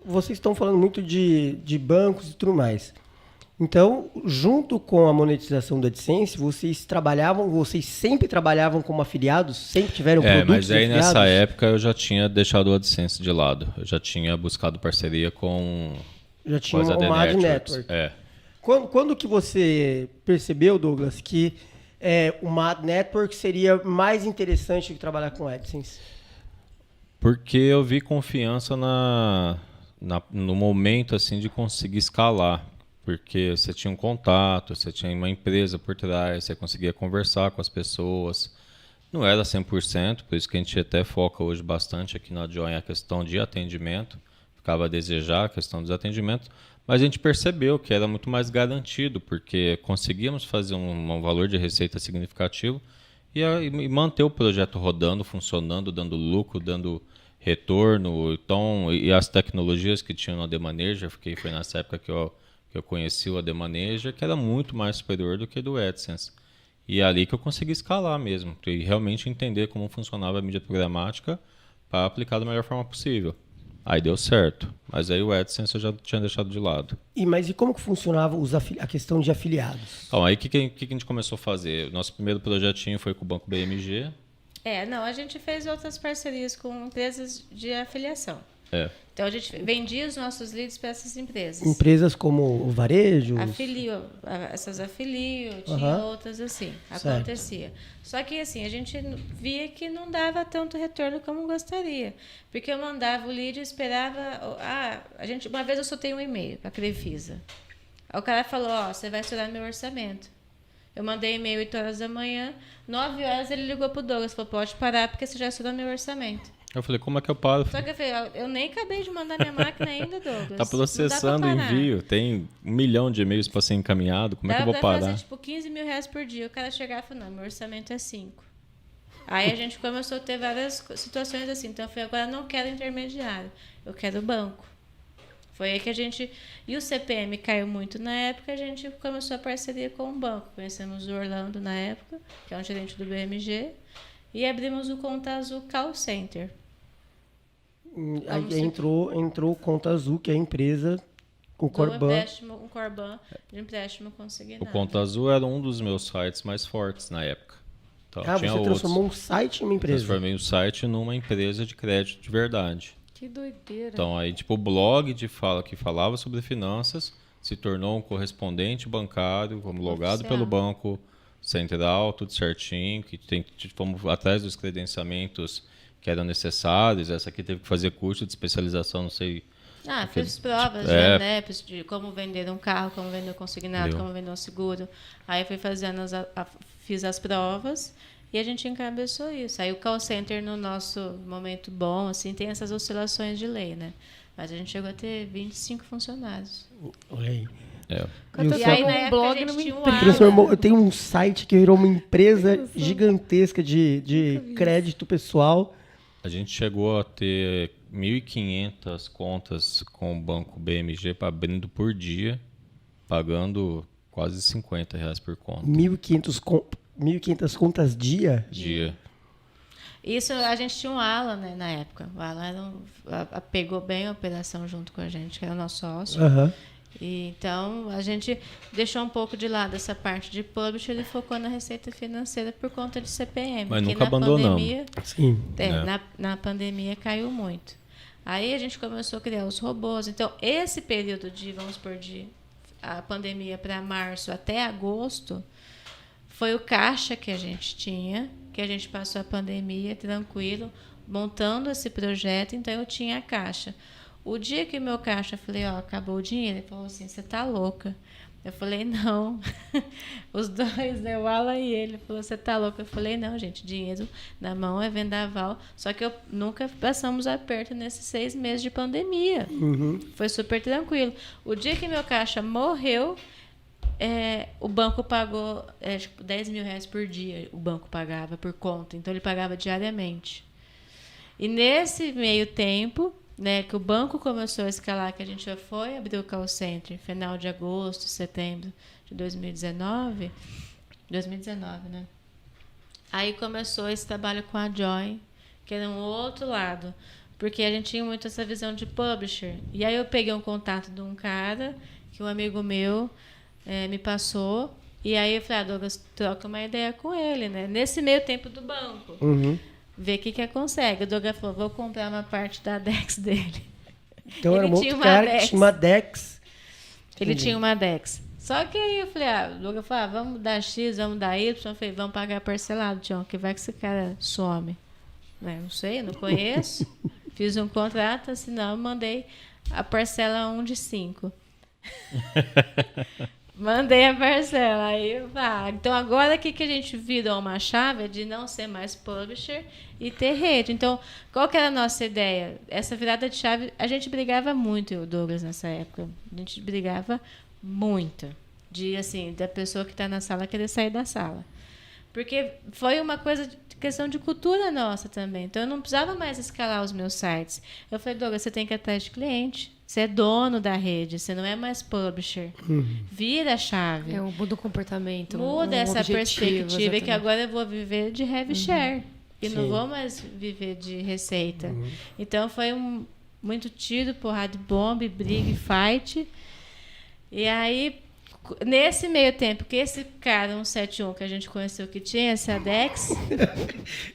vocês estão falando muito de bancos e tudo mais. Então, junto com a monetização da AdSense, vocês sempre trabalhavam como afiliados? Sempre tiveram produtos mas aí afiliados? nessa época eu já tinha deixado o AdSense de lado. Eu já tinha buscado parceria com Já tinha as AD uma ad Networks. network. Quando que você percebeu, Douglas, que uma ad network seria mais interessante do que trabalhar com AdSense? Porque eu vi confiança no momento assim de conseguir escalar. Porque você tinha um contato, você tinha uma empresa por trás, você conseguia conversar com as pessoas. Não era 100%, por isso que a gente até foca hoje bastante aqui na Join a questão de atendimento. Ficava a desejar a questão dos atendimentos, mas a gente percebeu que era muito mais garantido, porque conseguíamos fazer um valor de receita significativo e manter o projeto rodando, funcionando, dando lucro, dando retorno. Então, e as tecnologias que tinham no AD Manager, foi nessa época que eu conheci o AD Manager, que era muito mais superior do que do AdSense. E é ali que eu consegui escalar mesmo, e realmente entender como funcionava a mídia programática para aplicar da melhor forma possível. Aí deu certo, mas aí o AdSense eu já tinha deixado de lado. Mas e como que funcionava a questão de afiliados? Então, aí o que a gente começou a fazer? Nosso primeiro projetinho foi com o Banco BMG. A gente fez outras parcerias com empresas de afiliação. Então a gente vendia os nossos leads para essas empresas. Empresas como o Varejo? Essas afilio, tinha outras assim, acontecia. Só que assim, a gente via que não dava tanto retorno como gostaria. Porque eu mandava o lead e esperava... uma vez eu soltei um e-mail para a Crefisa. Aí o cara falou, você vai estourar meu orçamento. Eu mandei e-mail 8 horas da manhã, 9 horas ele ligou pro Douglas, falou, pode parar porque você já estourou meu orçamento. Eu falei, como é que eu paro? Só que eu falei, eu nem acabei de mandar minha máquina ainda, Douglas. Tá processando o envio, tem 1 milhão de e-mails para ser encaminhado, como é que eu vou parar? Dá pra fazer 15 mil reais por dia. O cara chegava e falou, não, meu orçamento é 5. Aí a gente começou a ter várias situações assim. Então eu falei, agora eu não quero intermediário, eu quero banco. Foi aí que a gente... E o CPM caiu muito na época, a gente começou a parceria com o banco. Conhecemos o Orlando na época, que é um gerente do BMG, e abrimos o Conta Azul Call Center. Aí entrou o Conta Azul, que é a empresa com Corban. Um Corban de empréstimo consignado. O Conta Azul era um dos meus sites mais fortes na época. Então, você transformou um site em uma empresa? Transformei o site numa empresa de crédito de verdade. Que doideira. Então, aí, o blog que falava sobre finanças se tornou um correspondente bancário, homologado pelo Banco Central, tudo certinho, que fomos atrás dos credenciamentos que eram necessários. Essa aqui teve que fazer curso de especialização, não sei... fiz provas de ANEP, de como vender um carro, como vender um consignado, como vender um seguro. Aí fui fazendo fiz as provas e a gente encabeçou isso. Aí o call center, no nosso momento bom, assim, tem essas oscilações de lei, né? Mas a gente chegou a ter 25 funcionários. Olha aí. E aí, na época, a gente tinha tem um site que virou uma empresa gigantesca de crédito pessoal. A gente chegou a ter 1.500 contas com o Banco BMG abrindo por dia, pagando quase R$50 por conta. 1.500 contas dia? Dia. Isso, a gente tinha um Alan, né, na época. O Alan pegou bem a operação junto com a gente, que era o nosso sócio. E, então, a gente deixou um pouco de lado essa parte de publish, ele focou na receita financeira por conta de CPM. Mas nunca abandonamos. Sim. Na pandemia caiu muito. Aí a gente começou a criar os robôs. Então, esse período de a pandemia para março até agosto, foi o caixa que a gente tinha, que a gente passou a pandemia tranquilo, montando esse projeto, então eu tinha a caixa. O dia que meu caixa, eu falei, acabou o dinheiro. Ele falou assim, você tá louca? Eu falei, não. Os dois, né, o Alan e ele, falou, você tá louca? Eu falei, não, gente, dinheiro na mão é vendaval. Só que nunca passamos aperto nesses 6 meses de pandemia. Foi super tranquilo. O dia que meu caixa morreu, o banco pagou tipo, 10 mil reais por dia, o banco pagava por conta. Então, ele pagava diariamente. E nesse meio tempo... né, que o banco começou a escalar, que a gente já foi abrir o call center final de agosto, setembro de 2019, né? Aí começou esse trabalho com a Join, que era um outro lado, porque a gente tinha muito essa visão de publisher. E aí eu peguei um contato de um cara que um amigo meu me passou. E aí eu falei, Douglas, troca uma ideia com ele, né? Nesse meio tempo do banco. Ver o que consegue. O Douglas falou, vou comprar uma parte da Dex dele. Então era um outro cara que tinha uma Dex. Ele tinha uma Dex. Só que aí eu falei, o Douglas falou, vamos dar X, vamos dar Y. Eu falei, vamos pagar parcelado, Tião, que vai que esse cara some. Não sei, não conheço. Fiz um contrato, assinamos, mandei a parcela 1 de 5. Mandei a parcela. Aí eu falei, então agora o que a gente virou uma chave é de não ser mais publisher e ter rede. Então, qual que era a nossa ideia? Essa virada de chave, a gente brigava muito, eu e o Douglas, nessa época. A gente brigava muito. Da pessoa que está na sala querer sair da sala. Porque foi uma coisa, questão de cultura nossa também. Então, eu não precisava mais escalar os meus sites. Eu falei, Douglas, você tem que ir atrás de cliente. Você é dono da rede, você não é mais publisher. Vira a chave. Muda o comportamento. Muda essa perspectiva, exatamente. que agora eu vou viver de rev share. E não vou mais viver de receita. Então, foi muito tiro, porrada de bomba, briga e fight. E aí, nesse meio tempo que esse cara 171 que a gente conheceu que tinha essa Dex...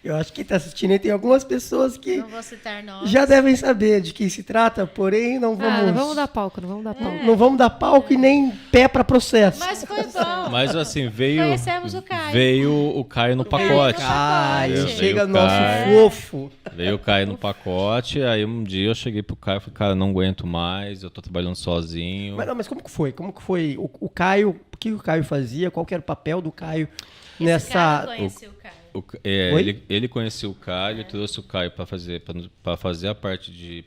Eu acho que quem está assistindo aí tem algumas pessoas que não vou citar nomes. já devem saber de quem se trata, porém não vamos... não vamos dar palco, não vamos dar palco. Não vamos dar palco e nem pé para processo. Mas foi bom. Mas assim, Conhecemos o Caio. veio o Caio no pacote. Caio, Veio chega o nosso Caio. fofo. Veio o Caio no pacote, aí um dia eu cheguei pro Caio e falei, cara, não aguento mais, eu tô trabalhando sozinho. Mas como que foi? Como que foi o Caio? O que o Caio fazia? Qual que era o papel do Caio Esse cara nessa... conheceu o Caio. Ele conheceu o Caio, trouxe o Caio para fazer a parte de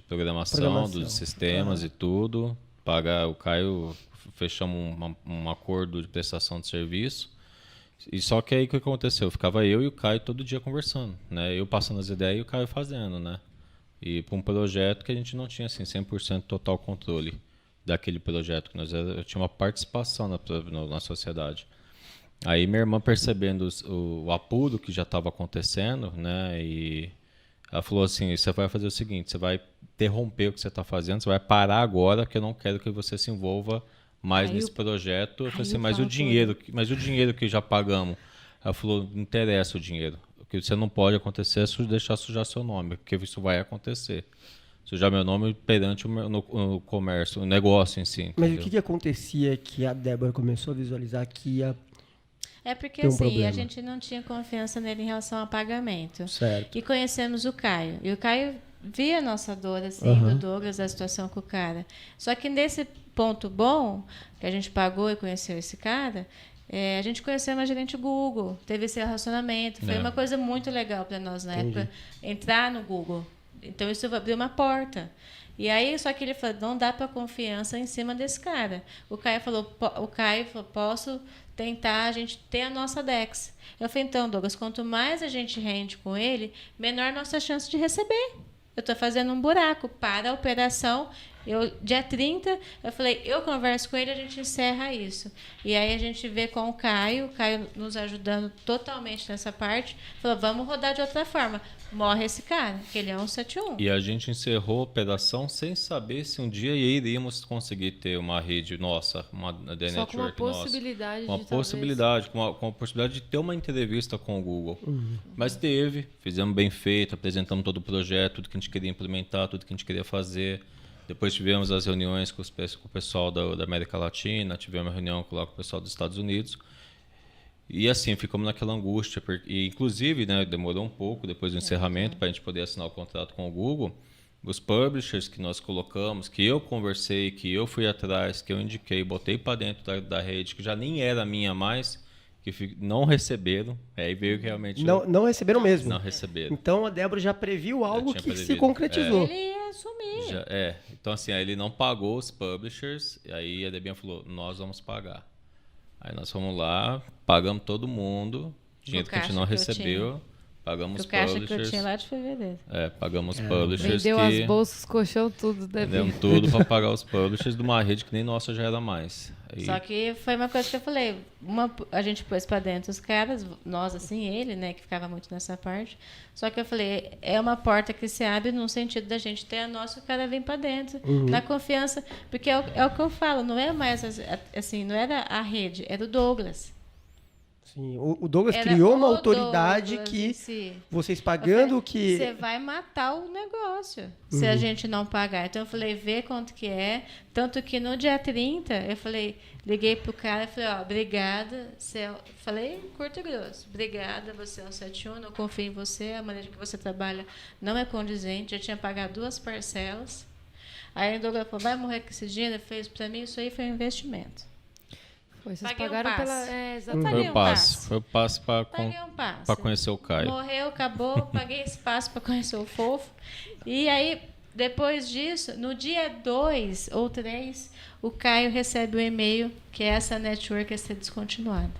programação dos sistemas e tudo. Pagar o Caio, fechamos um acordo de prestação de serviço. E só que aí o que aconteceu? Ficava eu e o Caio todo dia conversando, né? Eu passando as ideias e o Caio fazendo, né? E para um projeto que a gente não tinha assim 100% total controle daquele projeto, que eu tinha uma participação na sociedade. Aí minha irmã, percebendo o apuro que já estava acontecendo, né, e ela falou assim, você vai fazer o seguinte, você vai interromper o que você está fazendo, você vai parar agora, que eu não quero que você se envolva mais nesse projeto. Eu falei assim, mas o dinheiro que já pagamos? Ela falou, não interessa o dinheiro. O que você não pode acontecer é deixar sujar seu nome, porque isso vai acontecer. Sujar meu nome perante no comércio, o negócio em si. Mas entendeu? o que acontecia que a Débora começou a visualizar que ia... É porque Tem um assim, problema. a gente não tinha confiança nele em relação ao pagamento. Certo. E conhecemos o Caio. E o Caio via a nossa dor, assim, do Douglas, a situação com o cara. Só que nesse ponto bom, que a gente pagou e conheceu esse cara, a gente conheceu uma gerente Google, teve esse relacionamento. Foi uma coisa muito legal para nós na época, entrar no Google. Então, isso abriu uma porta. E aí, só que ele falou, não dá para confiança em cima desse cara. O Caio falou, posso tentar a gente ter a nossa Dex. Eu falei, então, Douglas, quanto mais a gente rende com ele, menor a nossa chance de receber. Eu estou fazendo um buraco para a operação. Dia 30, eu falei, eu converso com ele, a gente encerra isso. E aí a gente vê com o Caio nos ajudando totalmente nessa parte. Falou, vamos rodar de outra forma. Morre esse cara, que ele é 171. E a gente encerrou a operação sem saber se um dia iríamos conseguir ter uma rede nossa, uma The Só com uma Network nossa. possibilidade Com a possibilidade, com a possibilidade de ter uma entrevista com o Google. Mas teve, fizemos bem feito, apresentamos todo o projeto, tudo que a gente queria implementar, tudo que a gente queria fazer. Depois tivemos as reuniões com o pessoal da América Latina, tivemos uma reunião com o pessoal dos Estados Unidos. E assim, ficamos naquela angústia. E, inclusive, né, demorou um pouco depois do encerramento para a gente poder assinar o contrato com o Google. Os publishers que nós colocamos, que eu conversei, que eu fui atrás, que eu indiquei, botei para dentro da rede, que já nem era minha mais, que não receberam. Aí veio que realmente... Não receberam mesmo. Não receberam. Então a Débora já previu algo que previsto. se concretizou. Ele ia assumir. Então assim, aí ele não pagou os publishers, e aí a Debinha falou, nós vamos pagar. Aí nós fomos lá, pagamos todo mundo, dinheiro que a gente não recebeu, Pagamos O caixa que eu publishers. tinha lá de fevereiro. Pagamos publishers Vendeu que as bolsas, colchão, tudo. vendemos tudo para pagar os publishers de uma rede que nem nossa já era mais. Aí, Só que foi uma coisa que eu falei. A gente pôs pra dentro os caras, nós assim, ele, né, que ficava muito nessa parte. Só que eu falei, é uma porta que se abre no sentido da gente ter a nossa, o cara vem pra dentro. Na confiança. Porque é o que eu falo, não é mais assim, não era a rede, era o Douglas. Sim, o Douglas Era criou uma o autoridade Douglas que em si. vocês pagando o que... Você vai matar o negócio se a gente não pagar. Então eu falei, vê quanto que é. Tanto que no dia 30, eu falei, liguei pro cara e falei, ó, obrigada. Falei curto e grosso. Obrigada, você é um 71, eu confio em você, a maneira que você trabalha não é condizente. Já tinha pagado 2 parcelas. Aí o Douglas falou, vai morrer com esse dinheiro? Ele fez para mim, isso aí foi um investimento. Foi, vocês Paguei um pagaram passe. pela... Paguei foi um o passe. passe. Foi o passe para Paguei um passe. conhecer o Caio. Morreu, acabou, paguei espaço para conhecer o fofo. E aí, depois disso, no dia 2 ou 3, o Caio recebe o e-mail que essa network ia ser descontinuada.